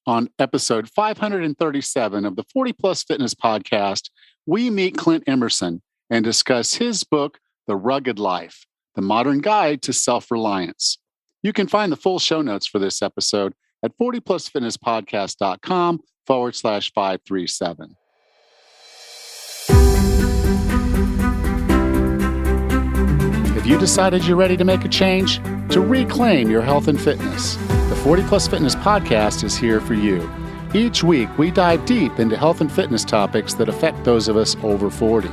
On episode 537 of the 40 Plus Fitness Podcast, we meet Clint Emerson and discuss his book, The Rugged Life, The Modern Guide to Self-Reliance. You can find the full show notes for this episode at 40plusfitnesspodcast.com/537. If you decided you're ready to make a change, to reclaim your health and fitness, the 40 Plus Fitness Podcast is here for you. Each week, we dive deep into health and fitness topics that affect those of us over 40.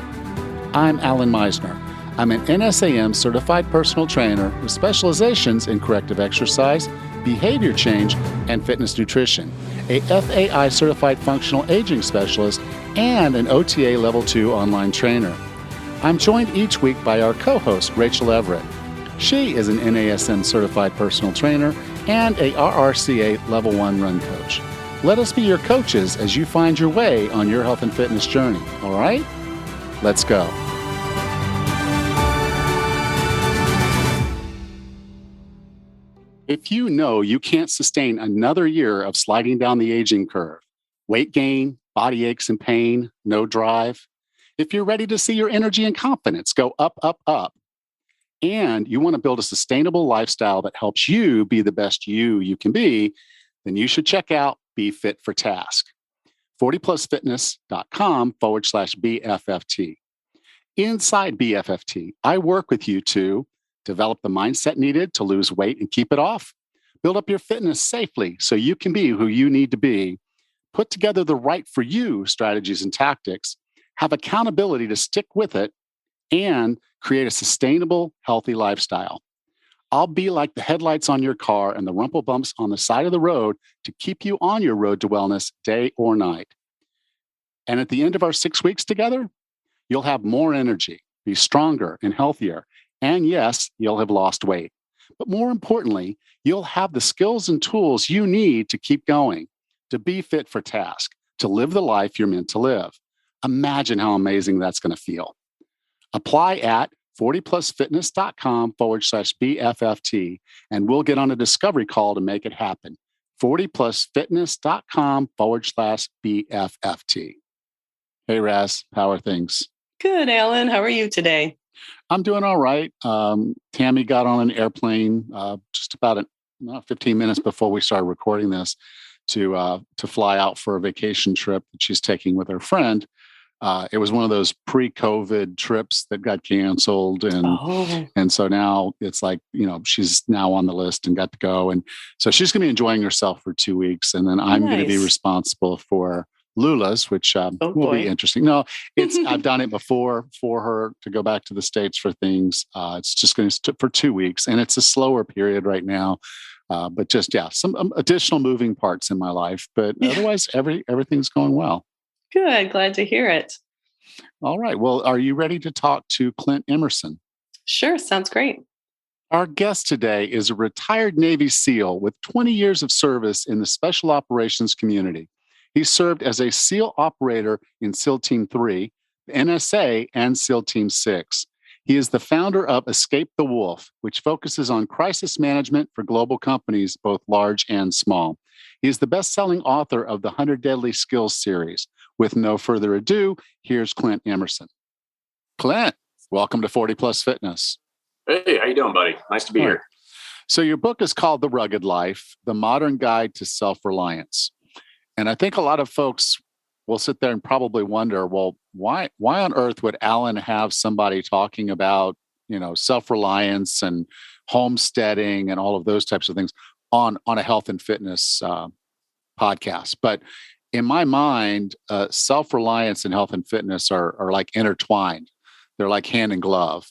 I'm Alan Meisner. I'm an NSAM certified personal trainer with specializations in corrective exercise, behavior change, and fitness nutrition, a FAI certified functional aging specialist, and an OTA Level 2 online trainer. I'm joined each week by our co-host, Rachel Everett. She is an NASM certified personal trainer and a RRCA Level 1 run coach. Let us be your coaches as you find your way on your health and fitness journey. All right? Let's go. If you know you can't sustain another year of sliding down the aging curve, weight gain, body aches and pain, no drive, if you're ready to see your energy and confidence go up, up, up, and you want to build a sustainable lifestyle that helps you be the best you can be, then you should check out Be Fit for Task. 40plusfitness.com/BFFT. Inside BFFT, I work with you to develop the mindset needed to lose weight and keep it off, build up your fitness safely so you can be who you need to be, put together the right for you strategies and tactics, have accountability to stick with it, and create a sustainable, healthy lifestyle. I'll be like the headlights on your car and the rumple bumps on the side of the road to keep you on your road to wellness day or night. And at the end of our 6 weeks together, you'll have more energy, be stronger and healthier. And yes, you'll have lost weight. But more importantly, you'll have the skills and tools you need to keep going, to be fit for task, to live the life you're meant to live. Imagine how amazing that's going to feel. Apply at 40plusfitness.com/BFFT, and we'll get on a discovery call to make it happen. 40plusfitness.com/BFFT. Hey, Raz, how are things? Good, Alan. How are you today? I'm doing all right. Tammy got on an airplane just about 15 minutes before we started recording this to fly out for a vacation trip that she's taking with her friend. It was one of those pre-COVID trips that got canceled. And so now it's like, she's now on the list and got to go. And so she's going to be enjoying herself for 2 weeks. And then I'm going to be responsible for Lula's, which will be interesting. No, I've done it before for her to go back to the States for things. It's just going to for 2 weeks. And it's a slower period right now. But just, some additional moving parts in my life. But otherwise, everything's going well. Good. Glad to hear it. All right. Well, are you ready to talk to Clint Emerson? Sure. Sounds great. Our guest today is a retired Navy SEAL with 20 years of service in the Special Operations community. He served as a SEAL operator in SEAL Team 3, NSA, and SEAL Team 6. He is the founder of Escape the Wolf, which focuses on crisis management for global companies, both large and small. He is the best-selling author of the 100 Deadly Skills series. With no further ado, here's Clint Emerson. Clint, welcome to 40 Plus Fitness. Hey, how you doing, buddy? Nice to be here. So your book is called The Rugged Life, The Modern Guide to Self-Reliance. And I think a lot of folks will sit there and probably wonder, well, why on earth would Alan have somebody talking about, self-reliance and homesteading and all of those types of things on a health and fitness podcast? But in my mind, self-reliance and health and fitness are like intertwined. They're like hand in glove.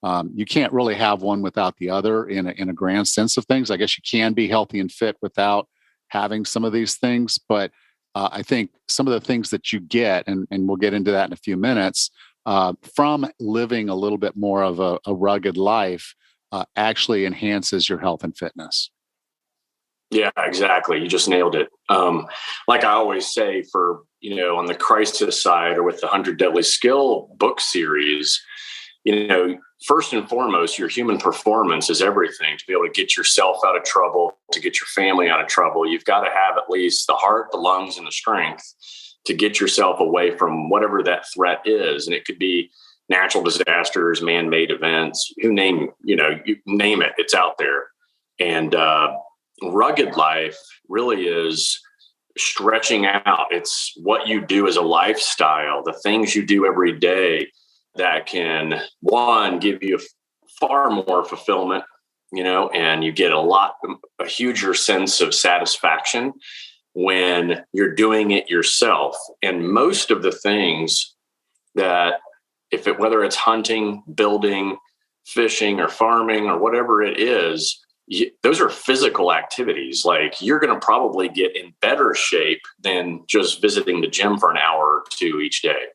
You can't really have one without the other in a grand sense of things. I guess you can be healthy and fit without having some of these things. But I think some of the things that you get, and we'll get into that in a few minutes, from living a little bit more of a rugged life actually enhances your health and fitness. Yeah, exactly. You just nailed it. Like I always say, for, on the crisis side or with the 100 Deadly Skill book series, first and foremost, your human performance is everything. To be able to get yourself out of trouble, to get your family out of trouble, you've got to have at least the heart, the lungs, and the strength to get yourself away from whatever that threat is. And it could be natural disasters, man-made events, you name it, it's out there. And rugged life really is stretching out. It's what you do as a lifestyle, the things you do every day that can, one, give you far more fulfillment, and you get a huger sense of satisfaction when you're doing it yourself. And most of the things that, whether it's hunting, building, fishing, or farming, or whatever it is, those are physical activities. Like, you're going to probably get in better shape than just visiting the gym for an hour or two each day.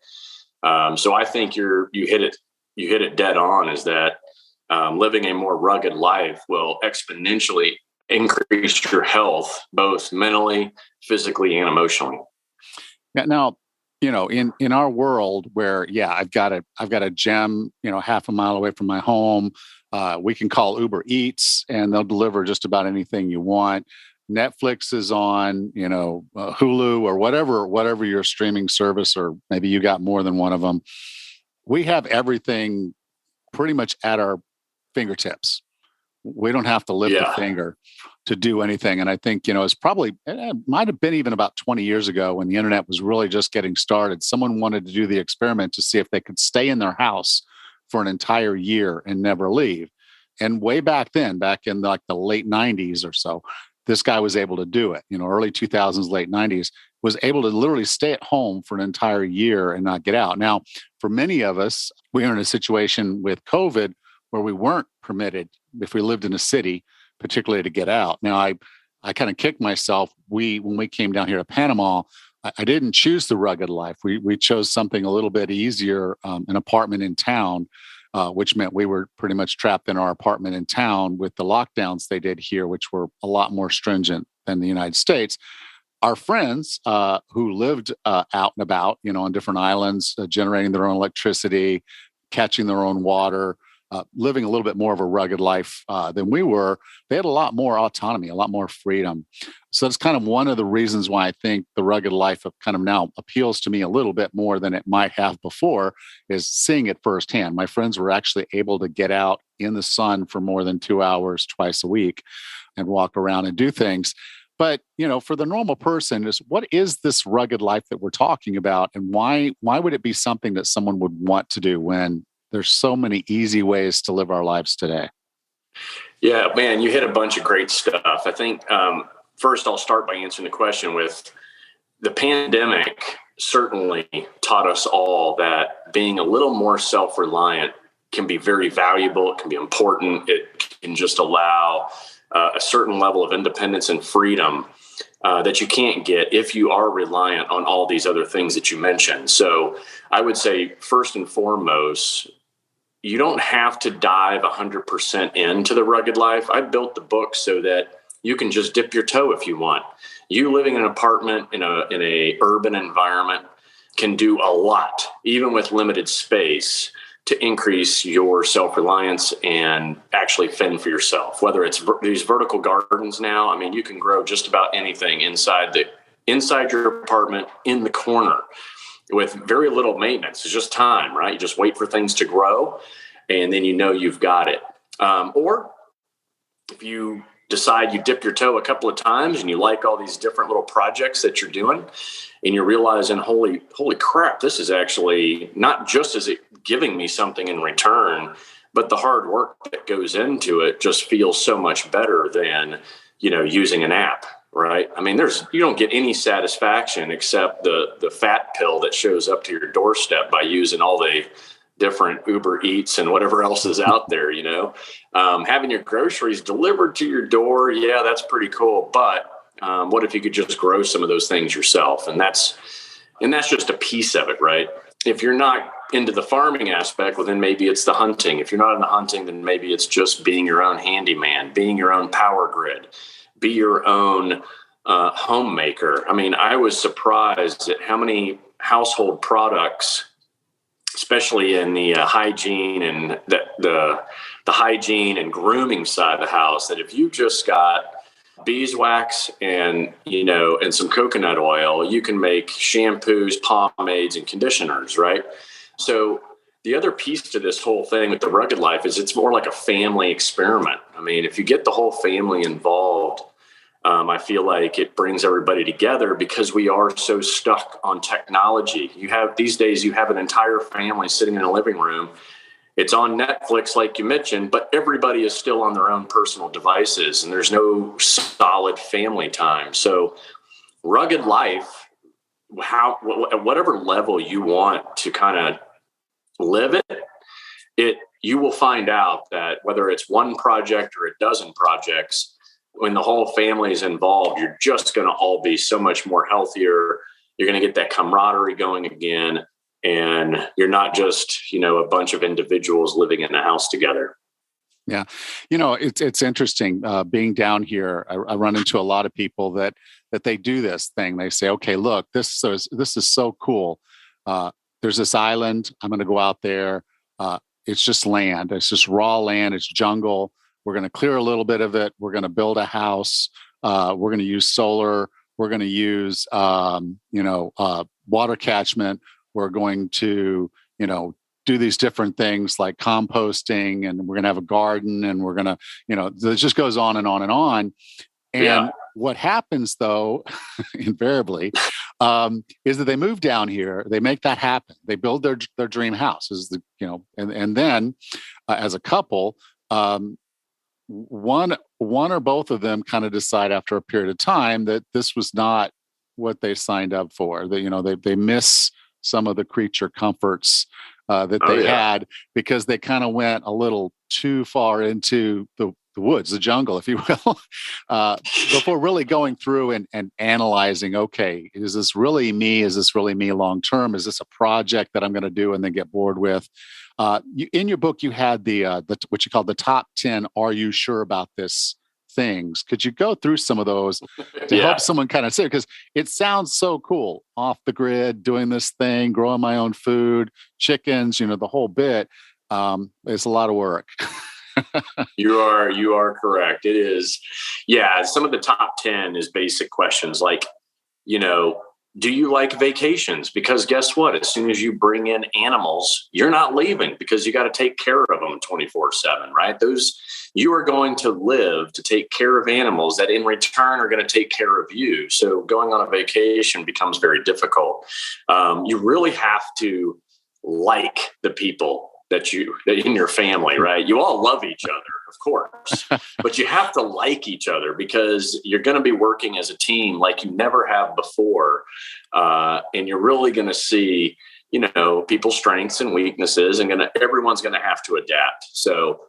So I think you hit it dead on, is that living a more rugged life will exponentially increase your health, both mentally, physically, and emotionally. Yeah, now, in our world where, I've got a gym, half a mile away from my home. We can call Uber Eats and they'll deliver just about anything you want. Netflix is on, Hulu or whatever your streaming service, or maybe you got more than one of them. We have everything pretty much at our fingertips. We don't have to lift a finger to do anything. And I think, it might have been even about 20 years ago when the internet was really just getting started. Someone wanted to do the experiment to see if they could stay in their house for an entire year and never leave. And way back then, back in the late 90s or so, this guy was able to do it. Early 2000s, late 90s, was able to literally stay at home for an entire year and not get out. Now, for many of us, we are in a situation with COVID where we weren't permitted, if we lived in a city, particularly, to get out. Now, I kind of kicked myself. When we came down here to Panama, I didn't choose the rugged life. We chose something a little bit easier, an apartment in town, which meant we were pretty much trapped in our apartment in town with the lockdowns they did here, which were a lot more stringent than the United States. Our friends who lived out and about, on different islands, generating their own electricity, catching their own water, living a little bit more of a rugged life than we were, they had a lot more autonomy, a lot more freedom. So that's kind of one of the reasons why I think the rugged life kind of now appeals to me a little bit more than it might have before, is seeing it firsthand. My friends were actually able to get out in the sun for more than 2 hours twice a week and walk around and do things. But, for the normal person, what is this rugged life that we're talking about? And why would it be something that someone would want to do when there's so many easy ways to live our lives today? Yeah, man, you hit a bunch of great stuff. I think first I'll start by answering the question with the pandemic certainly taught us all that being a little more self-reliant can be very valuable. It can be important. It can just allow a certain level of independence and freedom that you can't get if you are reliant on all these other things that you mentioned. So I would say, first and foremost, you don't have to dive 100% into the rugged life. I built the book so that you can just dip your toe if you want. You living in an apartment in a urban environment can do a lot, even with limited space, to increase your self-reliance and actually fend for yourself. Whether it's these vertical gardens now, you can grow just about anything inside your apartment in the corner with very little maintenance. It's just time, right? You just wait for things to grow and then you've got it. Or if you decide you dip your toe a couple of times and you like all these different little projects that you're doing and you're realizing, holy crap, this is actually not just is it giving me something in return, but the hard work that goes into it just feels so much better than, using an app, right? You don't get any satisfaction except the fat pill that shows up to your doorstep by using all the different Uber Eats and whatever else is out there, having your groceries delivered to your door. Yeah, that's pretty cool. But what if you could just grow some of those things yourself? And that's just a piece of it, right? If you're not into the farming aspect, well, then maybe it's the hunting. If you're not into hunting, then maybe it's just being your own handyman, being your own power grid, be your own homemaker. I was surprised at how many household products especially in the hygiene and the hygiene and grooming side of the house, that if you just got beeswax and some coconut oil, you can make shampoos, pomades, and conditioners, right? So the other piece to this whole thing with the rugged life is it's more like a family experiment. I mean, if you get the whole family involved, I feel like it brings everybody together, because we are so stuck on technology. These days you have an entire family sitting in a living room. It's on Netflix, like you mentioned, but everybody is still on their own personal devices, and there's no solid family time. So rugged life, at whatever level you want to kind of live it, you will find out that whether it's one project or a dozen projects, when the whole family is involved, you're just going to all be so much more healthier. You're going to get that camaraderie going again. And you're not just, a bunch of individuals living in a house together. Yeah. It's interesting being down here. I run into a lot of people that they do this thing. They say, okay, look, this is so cool. There's this island. I'm going to go out there. It's just land. It's just raw land. It's jungle. We're going to clear a little bit of it. We're going to build a house. We're going to use solar. We're going to use, water catchment. We're going to, do these different things like composting, and we're going to have a garden, and we're going to, it just goes on and on and on. And what happens, though, invariably, is that they move down here. They make that happen. They build their dream house, and then as a couple, one or both of them kind of decide after a period of time that this was not what they signed up for. That they miss some of the creature comforts that they had, because they kind of went a little too far into the woods, the jungle, if you will, before really going through and analyzing, okay, is this really me? Is this really me long term? Is this a project that I'm going to do and then get bored with? In your book, you had the what you call the top 10, are you sure about this things? Could you go through some of those to help someone kind of say, because it sounds so cool, off the grid, doing this thing, growing my own food, chickens, the whole bit. It's a lot of work. You are correct. It is. Yeah. Some of the top 10 is basic questions like, do you like vacations? Because guess what? As soon as you bring in animals, you're not leaving, because you got to take care of them 24/7, right? You are going to live to take care of animals that in return are going to take care of you. So going on a vacation becomes very difficult. You really have to like the people that in your family, right? You all love each other, of course, but you have to like each other, because you're going to be working as a team like you never have before. And you're really going to see, people's strengths and weaknesses, and everyone's going to have to adapt. So,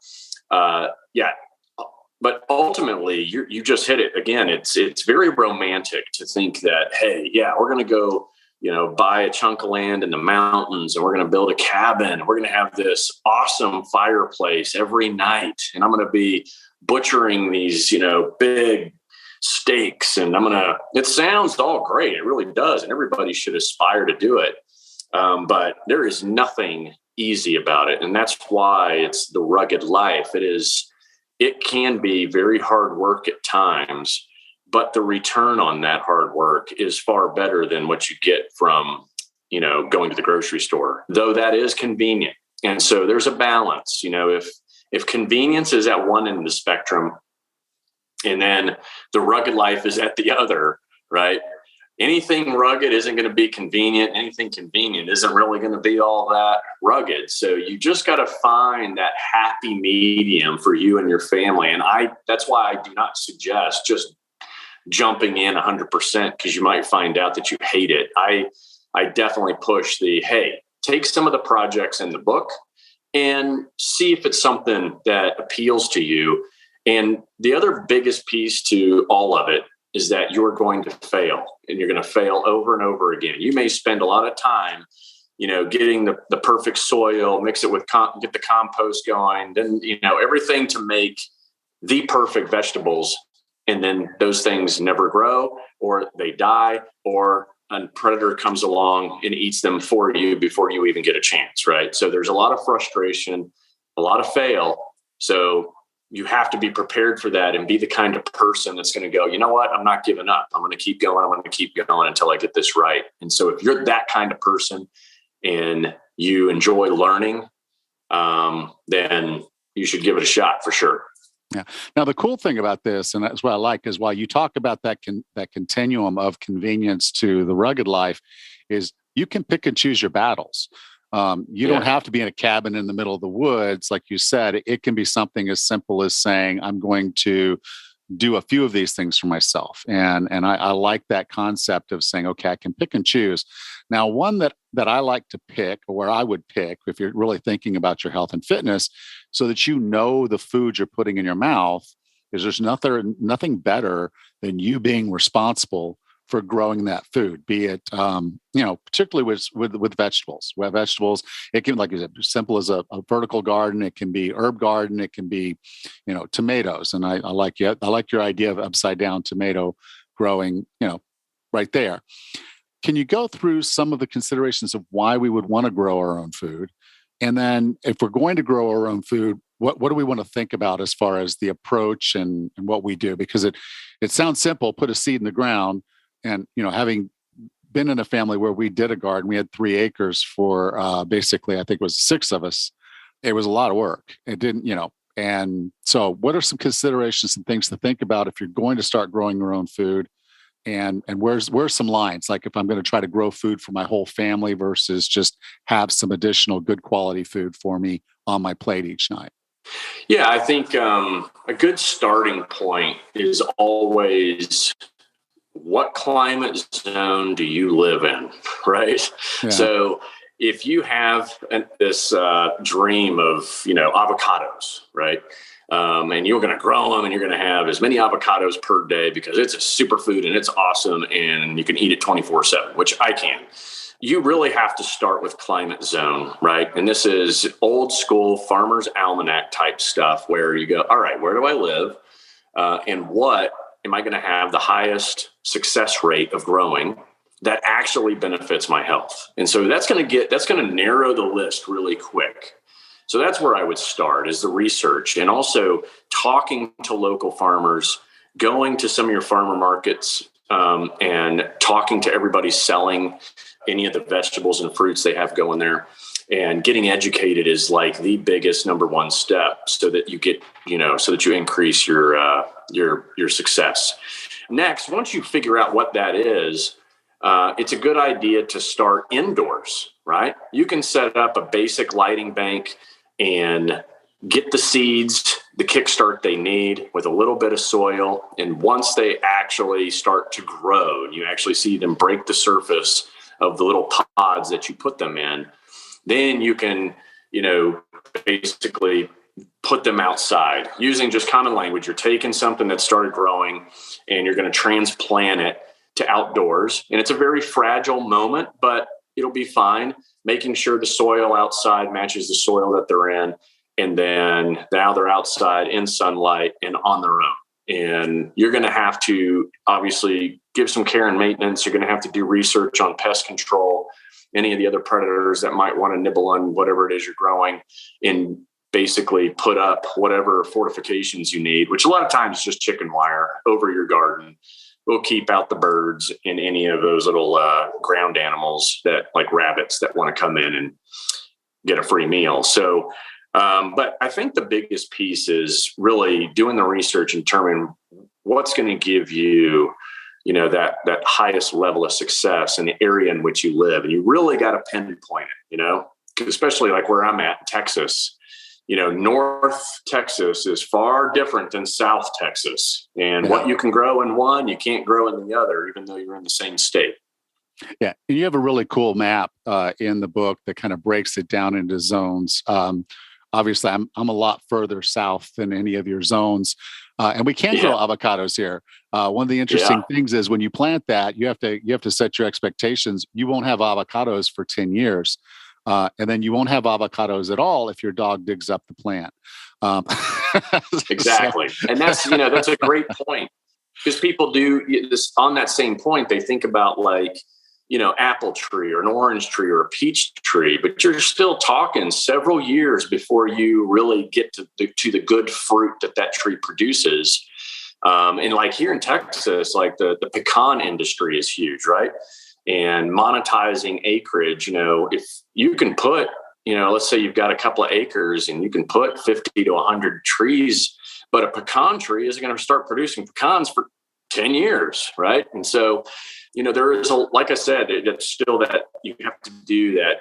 but ultimately you just hit it again. It's very romantic to think that, hey, we're going to go, buy a chunk of land in the mountains, and we're going to build a cabin. We're going to have this awesome fireplace every night, and I'm going to be butchering these, big steaks, and it sounds all great. It really does. And everybody should aspire to do it. But there is nothing easy about it. And that's why it's the rugged life. It can be very hard work at times, but the return on that hard work is far better than what you get from, going to the grocery store, though that is convenient. And so there's a balance, if convenience is at one end of the spectrum, and then the rugged life is at the other, right? Anything rugged isn't going to be convenient. Anything convenient isn't really going to be all that rugged. So you just got to find that happy medium for you and your family. And that's why I do not suggest just jumping in 100%, because you might find out that you hate it. I definitely push hey, take some of the projects in the book and see if it's something that appeals to you. And the other biggest piece to all of it is that you're going to fail, and you're going to fail over and over again. You may spend a lot of time, getting the perfect soil, mix it with, get the compost going, then, everything to make the perfect vegetables. And then those things never grow, or they die, or a predator comes along and eats them for you before you even get a chance, right? So there's a lot of frustration, a lot of fail. So you have to be prepared for that and be the kind of person that's going to go, you know what? I'm not giving up. I'm going to keep going. I'm going to keep going until I get this right. And so if you're that kind of person and you enjoy learning, then you should give it a shot for sure. Yeah. Now, the cool thing about this, and that's what I like, is while you talk about that continuum of convenience to the rugged life, is you can pick and choose your battles. You don't have to be in a cabin in the middle of the woods. Like you said, it can be something as simple as saying, I'm going to do a few of these things for myself. And I like that concept of saying, okay, I can pick and choose. Now, one that I like to pick, or where I would pick, if you're really thinking about your health and fitness, so that you know the food you're putting in your mouth, is there's nothing better than you being responsible for growing that food, be it, particularly with vegetables. Where vegetables, it can, like, as simple as a vertical garden. It can be herb garden. It can be, tomatoes. And I like your idea of upside down tomato growing, right there. Can you go through some of the considerations of why we would want to grow our own food? And then if we're going to grow our own food, what do we want to think about as far as the approach and what we do? Because it sounds simple, put a seed in the ground. And, having been in a family where we did a garden, we had 3 acres for basically, I think it was 6 of us. It was a lot of work. It didn't, and so what are some considerations and things to think about if you're going to start growing your own food? And where's some lines? Like if I'm going to try to grow food for my whole family versus just have some additional good quality food for me on my plate each night. Yeah, I think a good starting point is always, what climate zone do you live in, right? Yeah. So if you have this dream of, avocados, right? And you're going to grow them and you're going to have as many avocados per day because it's a superfood and it's awesome and you can eat it 24/7, which I can. You really have to start with climate zone, right? And this is old school farmer's almanac type stuff where you go, all right, where do I live? And what am I going to have the highest success rate of growing that actually benefits my health? And so that's going to narrow the list really quick. So that's where I would start, is the research, and also talking to local farmers, going to some of your farmer markets, and talking to everybody selling any of the vegetables and fruits they have going there. And getting educated is like the biggest number one step, so that you get, so that you increase your success. Next, once you figure out what that is, it's a good idea to start indoors, right? You can set up a basic lighting bank and get the seeds, the kickstart they need with a little bit of soil. And once they actually start to grow, and you actually see them break the surface of the little pods that you put them in, then you can, basically put them outside using just common language. You're taking something that started growing and you're going to transplant it to outdoors. And it's a very fragile moment, but it'll be fine. Making sure the soil outside matches the soil that they're in. And then now they're outside in sunlight and on their own. And you're going to have to obviously give some care and maintenance. You're going to have to do research on pest control, any of the other predators that might want to nibble on whatever it is you're growing, and basically put up whatever fortifications you need, which a lot of times is just chicken wire over your garden. Will keep out the birds and any of those little ground animals that, like rabbits, that want to come in and get a free meal. So, but I think the biggest piece is really doing the research and determining what's going to give you, that highest level of success in the area in which you live. And you really got to pinpoint it, especially like where I'm at in Texas. North Texas is far different than South Texas. And what you can grow in one, you can't grow in the other, even though you're in the same state. Yeah. And you have a really cool map in the book that kind of breaks it down into zones. Obviously, I'm a lot further south than any of your zones. And we can grow avocados here. One of the interesting things is when you plant that, you have to set your expectations. You won't have avocados for 10 years. And then you won't have avocados at all if your dog digs up the plant. Exactly. And that's a great point, because people do this on that same point. They think about, like, apple tree or an orange tree or a peach tree, but you're still talking several years before you really get to the good fruit that tree produces. And like here in Texas, like the pecan industry is huge, right? And monetizing acreage, if you can put, let's say you've got a couple of acres and you can put 50 to 100 trees, but a pecan tree is going to start producing pecans for 10 years, right? And so, there is like I said, it's still that you have to do that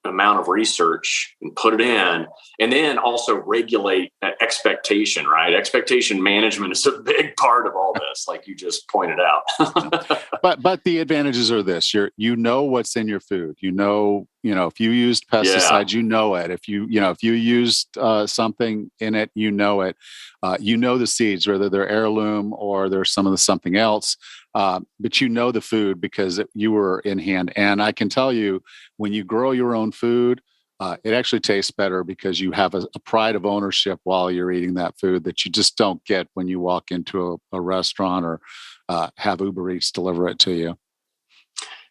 amount of research and put it in, and then also regulate that expectation, right? Expectation management is a big part of all this, like you just pointed out. But the advantages are this: you know what's in your food. If you used pesticides, you know it. If you used something in it, you know it. The seeds, whether they're heirloom or there's something else. But you know the food because you were in hand. And I can tell you, when you grow your own food, it actually tastes better because you have a pride of ownership while you're eating that food that you just don't get when you walk into a restaurant or have Uber Eats deliver it to you.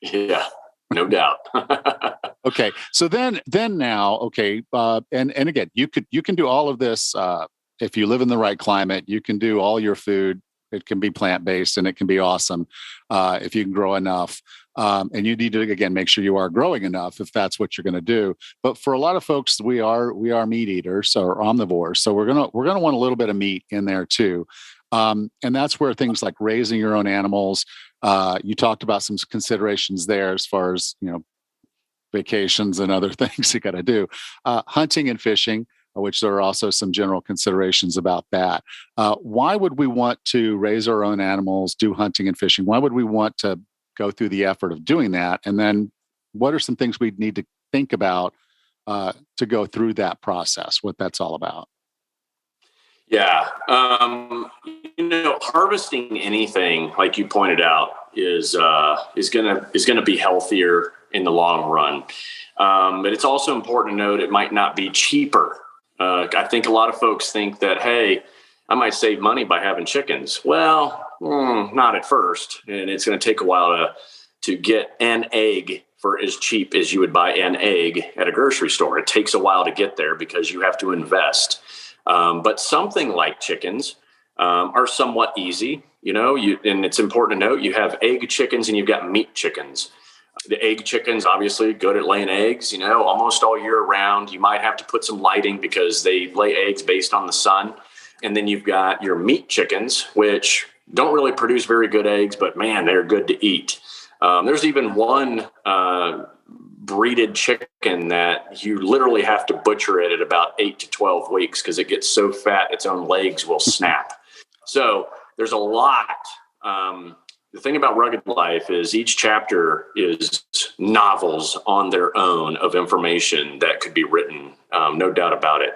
Yeah, no doubt. Okay, so then now, okay, and again, you can do all of this if you live in the right climate. You can do all your food. It can be plant-based and it can be awesome if you can grow enough. And you need to, again, make sure you are growing enough if that's what you're going to do. But for a lot of folks, we are meat eaters or omnivores. So we're gonna want a little bit of meat in there too. And that's where things like raising your own animals, you talked about some considerations there as far as, vacations and other things you got to do. Hunting and fishing, which there are also some general considerations about that. Why would we want to raise our own animals, do hunting and fishing? Why would we want to go through the effort of doing that? And then what are some things we'd need to think about to go through that process, what that's all about? Yeah. Harvesting anything, like you pointed out, is going to be healthier in the long run. But it's also important to note it might not be cheaper. I think a lot of folks think that, hey, I might save money by having chickens. Well, not at first. And it's going to take a while to get an egg for as cheap as you would buy an egg at a grocery store. It takes a while to get there because you have to invest. But something like chickens are somewhat easy, and it's important to note you have egg chickens and you've got meat chickens. The egg chickens, obviously good at laying eggs, almost all year round. You might have to put some lighting because they lay eggs based on the sun. And then you've got your meat chickens, which don't really produce very good eggs, but man, they're good to eat. There's even one breeded chicken that you literally have to butcher it at about 8 to 12 weeks because it gets so fat its own legs will snap. So there's a lot. The thing about Rugged Life is each chapter is novels on their own of information that could be written, no doubt about it.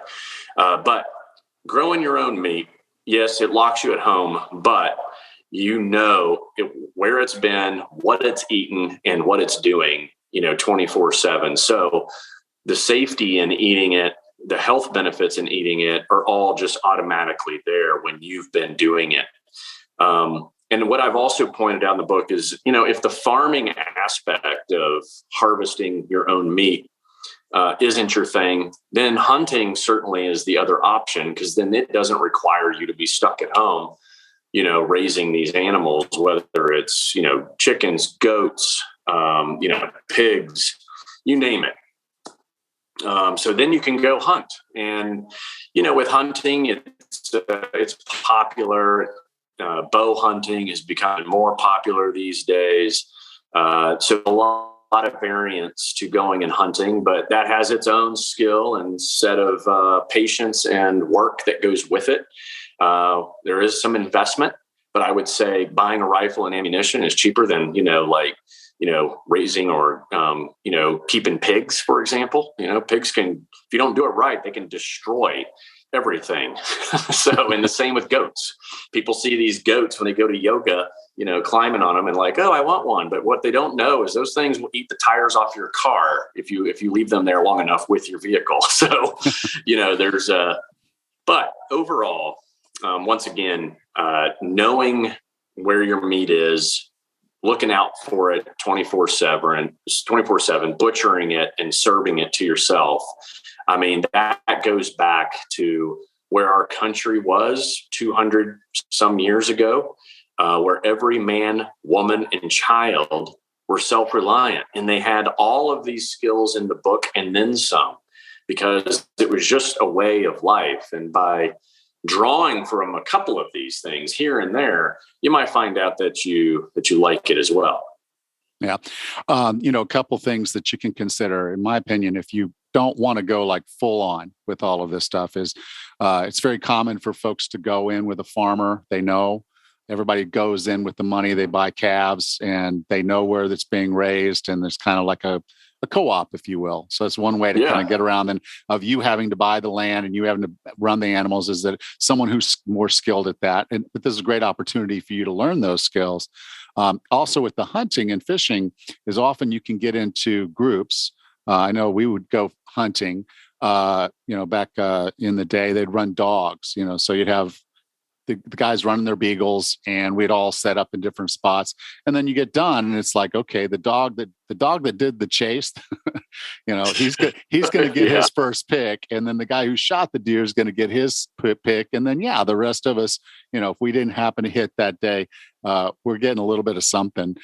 But growing your own meat, yes, it locks you at home, but where it's been, what it's eaten, and what it's doing, 24/7. So the safety in eating it, the health benefits in eating it are all just automatically there when you've been doing it. And what I've also pointed out in the book is, if the farming aspect of harvesting your own meat isn't your thing, then hunting certainly is the other option, because then it doesn't require you to be stuck at home, raising these animals, whether it's, chickens, goats, pigs, you name it. So then you can go hunt. And, with hunting, it's popular. Bow hunting is becoming more popular these days. So a lot of variance to going and hunting, but that has its own skill and set of patience and work that goes with it. There is some investment, but I would say buying a rifle and ammunition is cheaper than, raising or, keeping pigs, for example. Pigs can, if you don't do it right, they can destroy everything. So, and the same with goats. People see these goats when they go to yoga, climbing on them and like, oh, I want one. But what they don't know is those things will eat the tires off your car if you leave them there long enough with your vehicle. So, but overall, once again, knowing where your meat is, looking out for it 24/7, butchering it and serving it to yourself. I mean, that goes back to where our country was 200 some years ago, where every man, woman, and child were self-reliant. And they had all of these skills in the book and then some, because it was just a way of life. And by drawing from a couple of these things here and there, you might find out that you like it as well. Yeah. A couple things that you can consider, in my opinion, if you don't want to go like full on with all of this stuff, is it's very common for folks to go in with a farmer. They know, everybody goes in with the money, they buy calves and they know where that's being raised. And there's kind of like a co-op, if you will. So that's one way to kind of get around and of you having to buy the land and you having to run the animals, is that someone who's more skilled at that. But this is a great opportunity for you to learn those skills. Also with the hunting and fishing is often you can get into groups. I know we would go hunting, back in the day, they'd run dogs, so you'd have the guys running their beagles and we'd all set up in different spots. And then you get done and it's like, okay, the dog that did the chase, he's going to get his first pick. And then the guy who shot the deer is going to get his pick. And then, the rest of us, if we didn't happen to hit that day, we're getting a little bit of something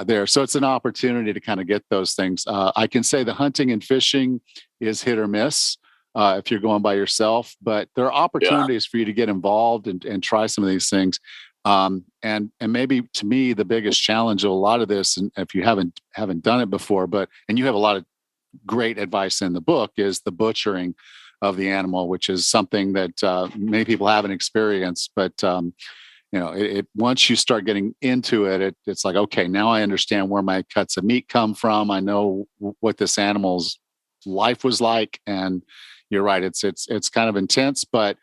there. So it's an opportunity to kind of get those things. I can say the hunting and fishing is hit or miss. If you're going by yourself, but there are opportunities for you to get involved and try some of these things. And maybe to me, the biggest challenge of a lot of this, and if you haven't done it before, and you have a lot of great advice in the book, is the butchering of the animal, which is something that many people haven't experienced. But once you start getting into it, it's like, okay, now I understand where my cuts of meat come from. I know what this animal's life was like, and you're right. It's kind of intense, but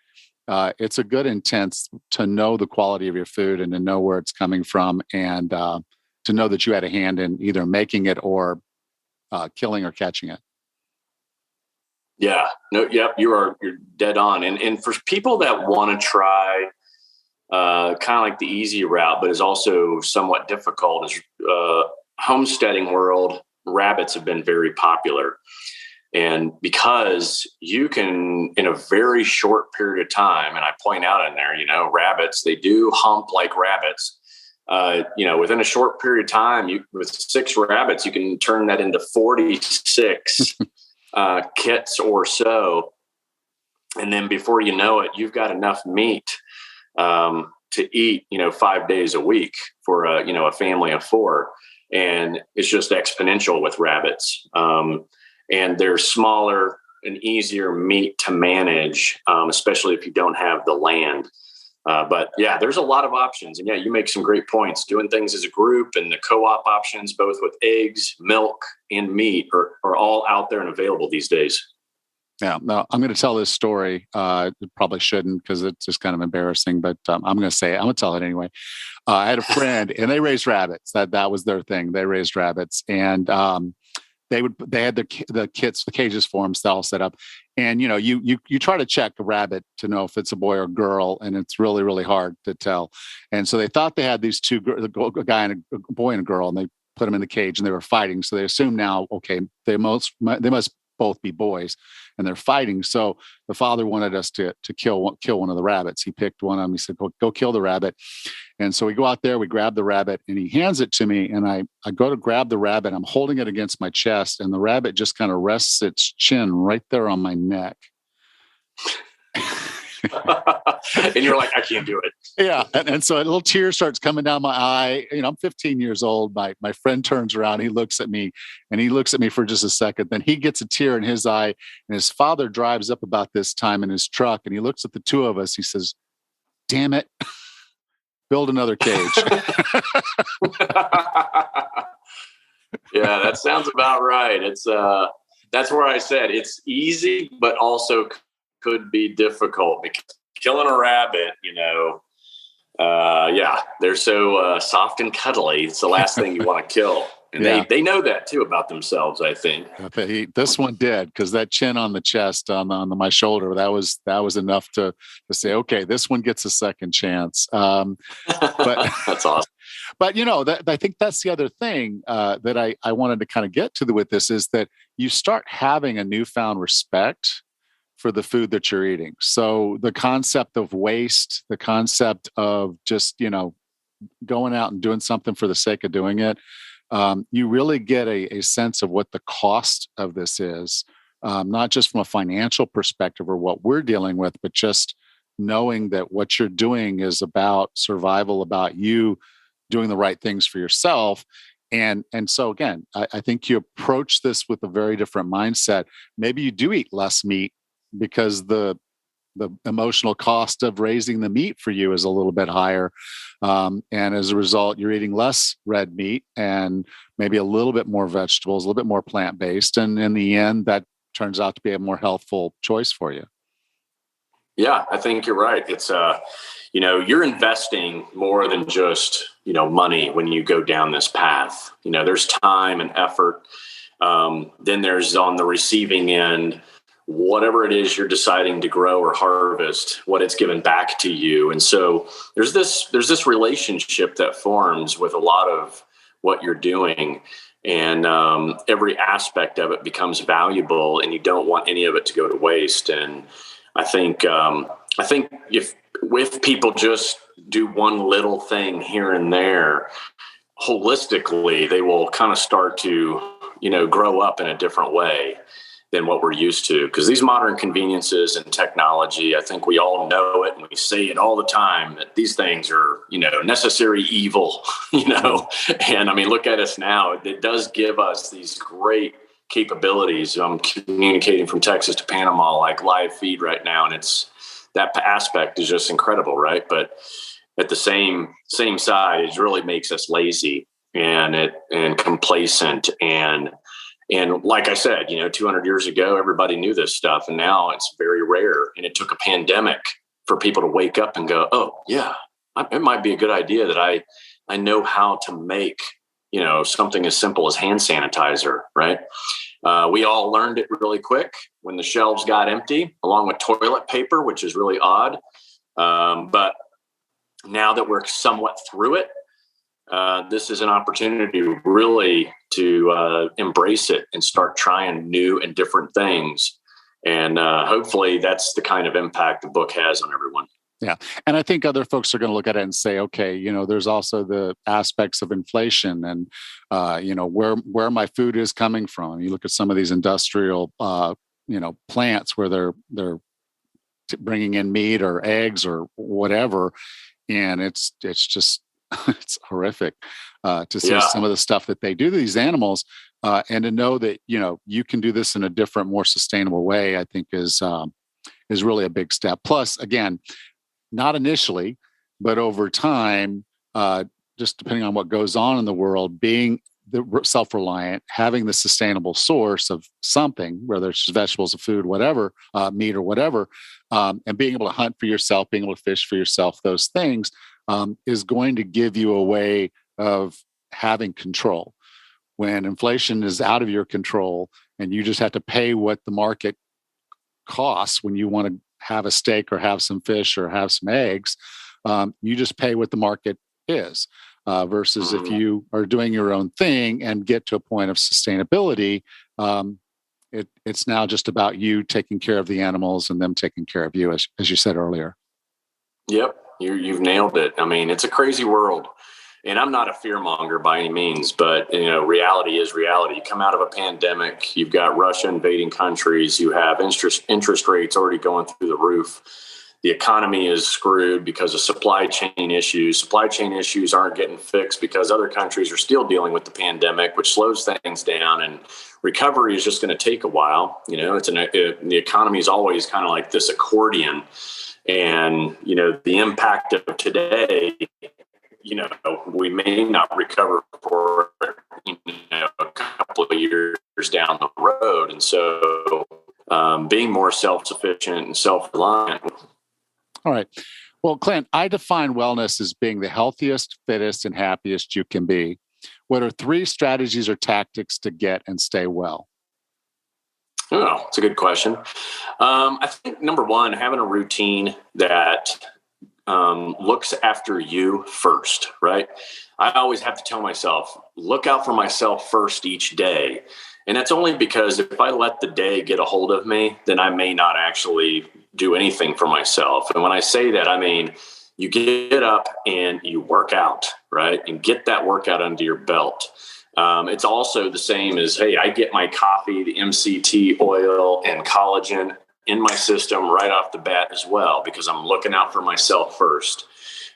it's a good intense to know the quality of your food and to know where it's coming from, and to know that you had a hand in either making it or killing or catching it. Yeah. No. Yep. You're dead on. And for people that want to try kind of like the easy route, but is also somewhat difficult, is homesteading world. Rabbits have been very popular. And because you can, in a very short period of time, and I point out in there, rabbits, they do hump like rabbits. Within a short period of time, with 6 rabbits, you can turn that into 46 kits or so. And then before you know it, you've got enough meat to eat, 5 days a week for a family of 4. And it's just exponential with rabbits. And they're smaller and easier meat to manage, especially if you don't have the land. But there's a lot of options. And you make some great points. Doing things as a group and the co-op options, both with eggs, milk, and meat, are all out there and available these days. Yeah, no, I'm going to tell this story. Probably shouldn't, because it's just kind of embarrassing, but I'm going to say it. I'm going to tell it anyway. I had a friend and they raised rabbits. That was their thing. They raised rabbits, and they had the kits, the cages for them all set up. And, you try to check a rabbit to know if it's a boy or a girl, and it's really, really hard to tell. And so they thought they had these two, a guy and a boy and a girl, and they put them in the cage and they were fighting. So they assume now, okay, they must both be boys and they're fighting. So the father wanted us to kill one of the rabbits. He picked one of them. He said, go kill the rabbit. And so we go out there, we grab the rabbit, and he hands it to me. And I go to grab the rabbit. I'm holding it against my chest, and the rabbit just kind of rests its chin right there on my neck. And you're like, I can't do it. Yeah. And so a little tear starts coming down my eye. I'm 15 years old. My friend turns around, he looks at me for just a second. Then he gets a tear in his eye, and his father drives up about this time in his truck, and he looks at the two of us. He says, "Damn it, build another cage." Yeah, that sounds about right. It's that's where I said it's easy, but also could be difficult, because killing a rabbit, they're so soft and cuddly. It's the last thing you want to kill. And they know that too about themselves, I think. This one did, because that chin on the chest, on my shoulder, that was enough to say, okay, this one gets a second chance. But that's awesome. But I think that's the other thing that I wanted to kind of get to with this is that you start having a newfound respect for the food that you're eating. So the concept of waste, the concept of just going out and doing something for the sake of doing it, you really get a sense of what the cost of this is, not just from a financial perspective or what we're dealing with, but just knowing that what you're doing is about survival, about you doing the right things for yourself. And so again, I think you approach this with a very different mindset. Maybe you do eat less meat because the emotional cost of raising the meat for you is a little bit higher. And as a result, you're eating less red meat and maybe a little bit more vegetables, a little bit more plant-based. And in the end, that turns out to be a more healthful choice for you. Yeah, I think you're right. It's, you're investing more than just, money when you go down this path. There's time and effort. Then there's on the receiving end, whatever it is you're deciding to grow or harvest, what it's given back to you. And so there's this relationship that forms with a lot of what you're doing. And every aspect of it becomes valuable, and you don't want any of it to go to waste. And I think if people just do one little thing here and there, holistically, they will kind of start to, grow up in a different way than what we're used to. Because these modern conveniences and technology, I think we all know it and we say it all the time that these things are, necessary evil, And I mean, look at us now. It does give us these great capabilities. I'm communicating from Texas to Panama, like live feed right now. And that aspect is just incredible, right? But at the same side, it really makes us lazy and complacent. And like I said, 200 years ago, everybody knew this stuff, and now it's very rare. And it took a pandemic for people to wake up and go, oh yeah, it might be a good idea that I know how to make, something as simple as hand sanitizer, right? We all learned it really quick when the shelves got empty, along with toilet paper, which is really odd. But now that we're somewhat through it, this is an opportunity really to embrace it and start trying new and different things. And hopefully that's the kind of impact the book has on everyone. Yeah. And I think other folks are going to look at it and say, okay, there's also the aspects of inflation and, where my food is coming from. You look at some of these industrial, plants where they're bringing in meat or eggs or whatever. And it's just, it's horrific to see some of the stuff that they do to these animals, and to know that, you can do this in a different, more sustainable way, I think is really a big step. Plus, again, not initially, but over time, just depending on what goes on in the world, being the self-reliant, having the sustainable source of something, whether it's vegetables or food, whatever, meat or whatever, and being able to hunt for yourself, being able to fish for yourself, those things is going to give you a way of having control. When inflation is out of your control and you just have to pay what the market costs when you want to have a steak or have some fish or have some eggs, you just pay what the market is. Versus if you are doing your own thing and get to a point of sustainability, it's now just about you taking care of the animals and them taking care of you, as you said earlier. Yep, you've nailed it. I mean, it's a crazy world. And I'm not a fear monger by any means, but reality is reality. You come out of a pandemic, you've got Russia invading countries, you have interest rates already going through the roof. The economy is screwed because of supply chain issues. Supply chain issues aren't getting fixed because other countries are still dealing with the pandemic, which slows things down. And recovery is just going to take a while. The economy is always kind of like this accordion. And, the impact of today, we may not recover for, a couple of years down the road. And so being more self-sufficient and self-reliant. All right. Well, Clint, I define wellness as being the healthiest, fittest, and happiest you can be. What are 3 strategies or tactics to get and stay well? Oh, it's a good question. I think number one, having a routine that looks after you first, right? I always have to tell myself, look out for myself first each day. And that's only because if I let the day get a hold of me, then I may not actually do anything for myself. And when I say that, I mean, you get up and you work out, right? And get that workout under your belt. It's also the same as, hey, I get my coffee, the MCT oil and collagen in my system right off the bat as well, because I'm looking out for myself first.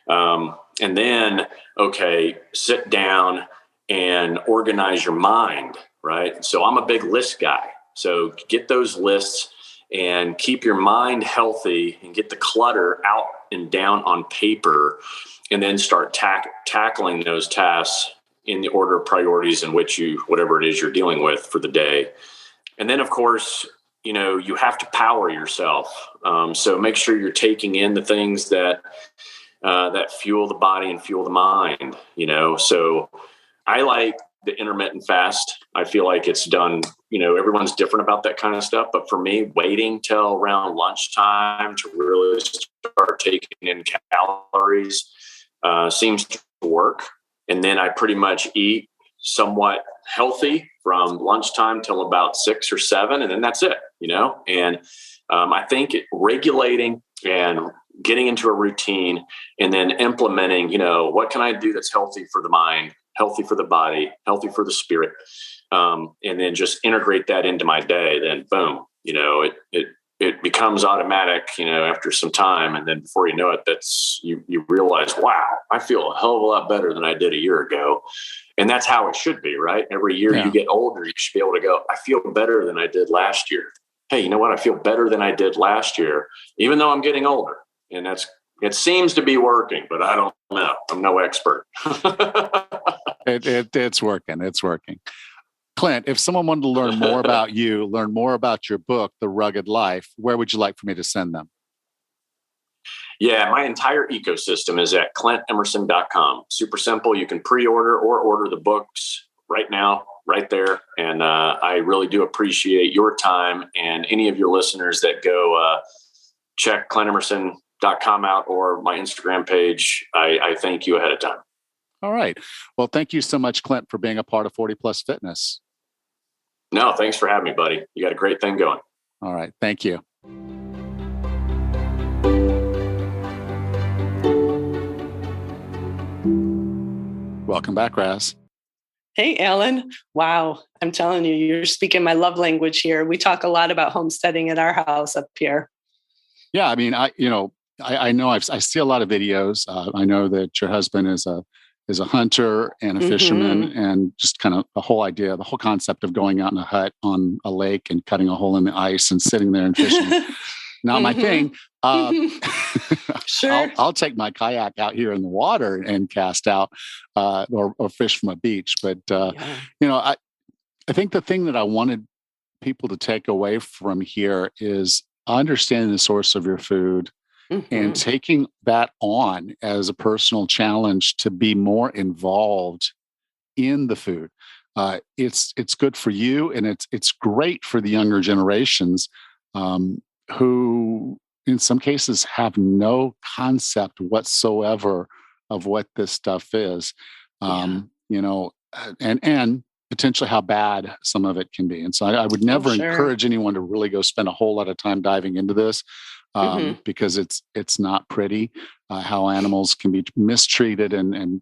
And then, okay, sit down and organize your mind, right? So I'm a big list guy. So get those lists and keep your mind healthy and get the clutter out and down on paper, and then start tackling those tasks in the order of priorities in which whatever it is you're dealing with for the day. And then, of course, you have to power yourself. So make sure you're taking in the things that fuel the body and fuel the mind, So I like the intermittent fast. I feel like it's done, everyone's different about that kind of stuff. But for me, waiting till around lunchtime to really start taking in calories seems to work. And then I pretty much eat somewhat healthy from lunchtime till about 6 or 7. And then that's it, And I think regulating and getting into a routine and then implementing, what can I do that's healthy for the mind, healthy for the body, healthy for the spirit. And then just integrate that into my day. Then boom, it becomes automatic, after some time. And then before you know it, you realize, wow, I feel a hell of a lot better than I did a year ago. And that's how it should be, right? Every year you get older, you should be able to go, I feel better than I did last year. Hey, you know what? I feel better than I did last year, even though I'm getting older. And it seems to be working, but I don't know. I'm no expert. It's working. It's working. Clint, if someone wanted to learn more about you, learn more about your book, The Rugged Life, where would you like for me to send them? Yeah, my entire ecosystem is at ClintEmerson.com. Super simple. You can pre-order or order the books right now, right there. And I really do appreciate your time and any of your listeners that go check ClintEmerson.com out or my Instagram page. I thank you ahead of time. All right. Well, thank you so much, Clint, for being a part of 40 Plus Fitness. No, thanks for having me, buddy. You got a great thing going. All right. Thank you. Welcome back, Raz. Hey, Alan. Wow. I'm telling you, you're speaking my love language here. We talk a lot about homesteading at our house up here. Yeah. I mean, I know I see a lot of videos. I know that your husband is a hunter and a fisherman, and just kind of the whole concept of going out in a hut on a lake and cutting a hole in the ice and sitting there and fishing. Not my thing. Sure. I'll take my kayak out here in the water and cast out or fish from a beach. But, I think the thing that I wanted people to take away from here is understanding the source of your food and taking that on as a personal challenge to be more involved in the food. It's good for you, and it's great for the younger generations who in some cases have no concept whatsoever of what this stuff is, and potentially how bad some of it can be. And so I would never encourage anyone to really go spend a whole lot of time diving into this because it's not pretty how animals can be mistreated and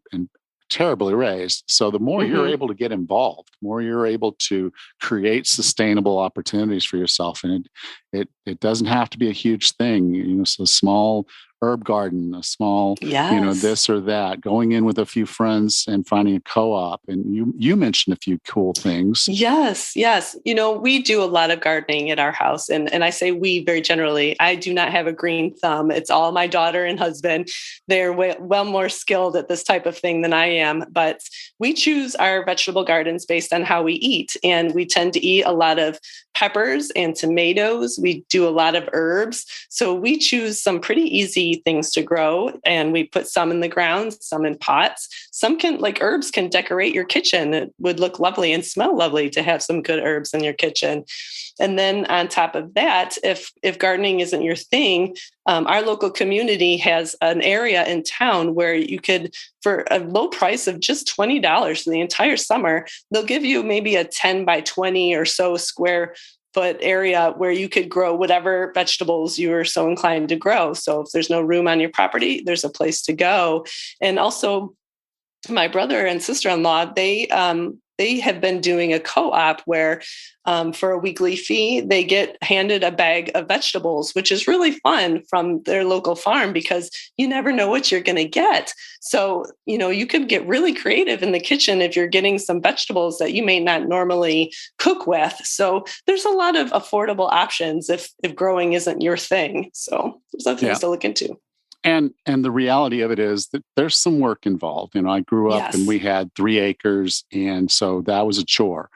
terribly raised. So the more you're able to get involved, the more you're able to create sustainable opportunities for yourself. And it doesn't have to be a huge thing, so a small herb garden, a small, this or that, going in with a few friends and finding a co-op. And you mentioned a few cool things. Yes. We do a lot of gardening at our house. And I say we very generally. I do not have a green thumb. It's all my daughter and husband. They're well more skilled at this type of thing than I am. But we choose our vegetable gardens based on how we eat. And we tend to eat a lot of peppers and tomatoes. We do a lot of herbs. So we choose some pretty easy things to grow, and we put some in the ground, some in pots. Some herbs can decorate your kitchen. It would look lovely and smell lovely to have some good herbs in your kitchen. And then on top of that, if gardening isn't your thing, our local community has an area in town where you could, for a low price of just $20 for the entire summer, they'll give you maybe a 10 by 20 or so square foot area where you could grow whatever vegetables you are so inclined to grow. So if there's no room on your property, there's a place to go. And also, my brother and sister-in-law, they have been doing a co-op where for a weekly fee, they get handed a bag of vegetables, which is really fun from their local farm because you never know what you're going to get. So, you can get really creative in the kitchen if you're getting some vegetables that you may not normally cook with. So there's a lot of affordable options if growing isn't your thing. So there's other things to look into. And the reality of it is that there's some work involved. I grew up and we had 3 acres, and so that was a chore.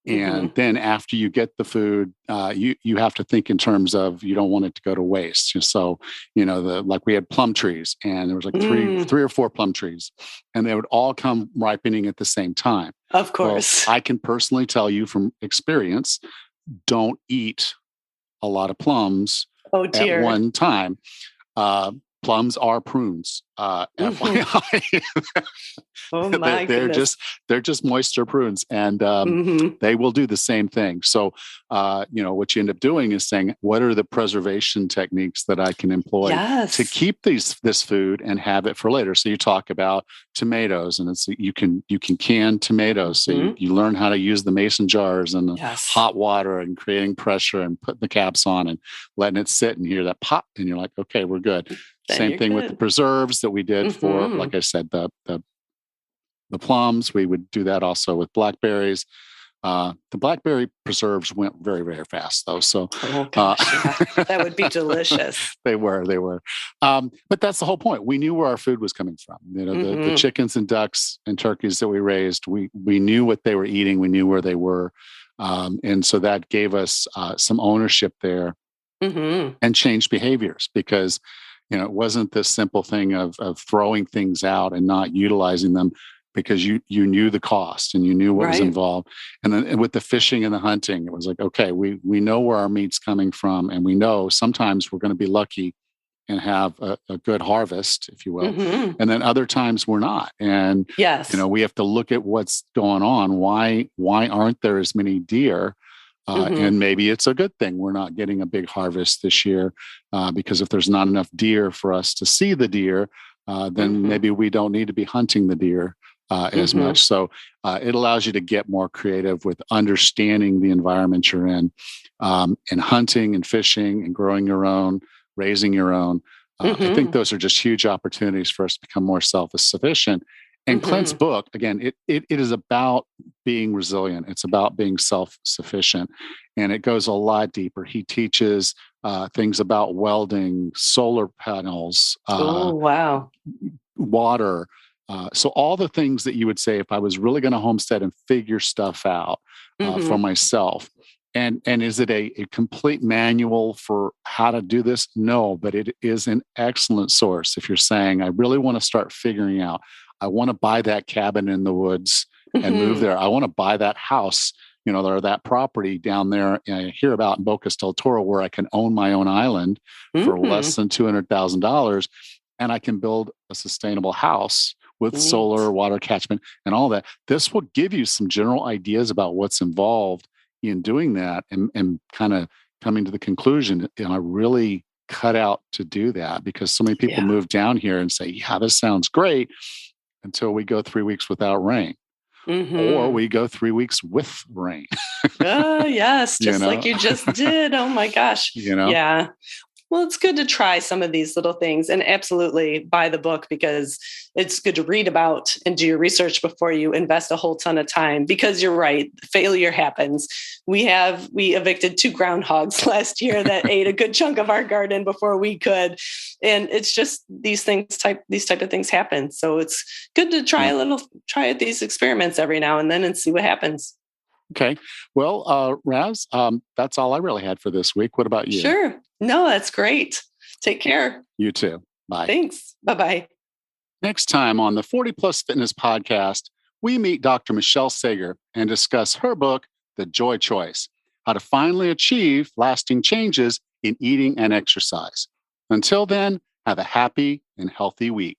And then after you get the food, you have to think in terms of you don't want it to go to waste. So, like we had plum trees, and there was like three or four plum trees, and they would all come ripening at the same time. Of course. Well, I can personally tell you from experience, don't eat a lot of plums at one time. Plums are prunes. FYI. Oh my goodness. They're just moisture prunes, and they will do the same thing. So, what you end up doing is saying, what are the preservation techniques that I can employ to keep this food and have it for later? So you talk about tomatoes, and you can can tomatoes. So you learn how to use the mason jars and the hot water and creating pressure and putting the caps on and letting it sit and hear that pop, and you're like, okay, we're good. Same thing with the preserves that we did for, like I said, the plums. We would do that also with blackberries. The blackberry preserves went very, very fast, though. So that would be delicious. They were. But that's the whole point. We knew where our food was coming from. The chickens and ducks and turkeys that we raised, we knew what they were eating. We knew where they were. And so that gave us some ownership there and changed behaviors, because it wasn't this simple thing of throwing things out and not utilizing them, because you knew the cost and you knew what was involved. And then with the fishing and the hunting, it was like, okay, we know where our meat's coming from, and we know sometimes we're going to be lucky and have a good harvest, if you will. And then other times we're not. And we have to look at what's going on. Why aren't there as many deer? And maybe it's a good thing we're not getting a big harvest this year, because if there's not enough deer for us to see the deer, then maybe we don't need to be hunting the deer as much. So it allows you to get more creative with understanding the environment you're in, and hunting and fishing and growing your own, raising your own. I think those are just huge opportunities for us to become more self-sufficient. And Clint's book, again, it is about being resilient. It's about being self-sufficient. And it goes a lot deeper. He teaches things about welding, solar panels, water. So all the things that you would say if I was really going to homestead and figure stuff out for myself. And is it a complete manual for how to do this? No, but it is an excellent source if you're saying, I really want to start figuring out. I want to buy that cabin in the woods and move there. I want to buy that house, or that property down there. I hear about in Bocas del Toro, where I can own my own island for less than $200,000, and I can build a sustainable house with solar, water catchment, and all that. This will give you some general ideas about what's involved in doing that, and kind of coming to the conclusion, I really cut out to do that, because so many people move down here and say, yeah, this sounds great, until we go 3 weeks without rain. Or we go 3 weeks with rain. Yes, just like you just did. Oh my gosh. Yeah. Well, it's good to try some of these little things, and absolutely buy the book, because it's good to read about and do your research before you invest a whole ton of time, because you're right. Failure happens. We evicted 2 groundhogs last year that ate a good chunk of our garden before we could. And it's just these type of things happen. So it's good to try these experiments every now and then and see what happens. Okay. Well, Raz, that's all I really had for this week. What about you? Sure. No, that's great. Take care. You too. Bye. Thanks. Bye-bye. Next time on the 40 Plus Fitness Podcast, we meet Dr. Michelle Sager and discuss her book, The Joy Choice. how to finally achieve lasting changes in eating and exercise. Until then, have a happy and healthy week.